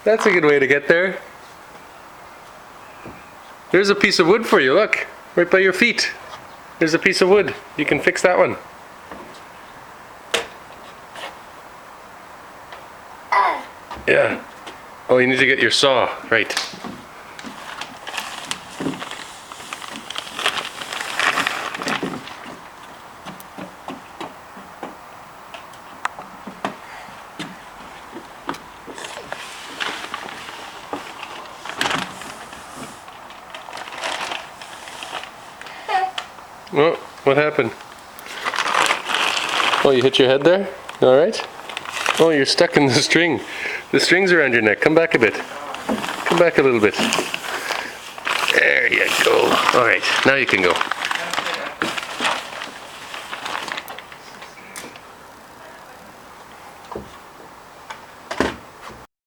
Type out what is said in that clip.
That's a good way to get there. There's a piece of wood for you, look. Right by your feet. There's a piece of wood. You can fix that one. Yeah. Oh, you need to get your saw. Right. Oh, what happened? Oh, you hit your head there? All right. Oh, you're stuck in the string. The string's around your neck. Come back a bit. Come back a little bit. There you go. All right, now you can go.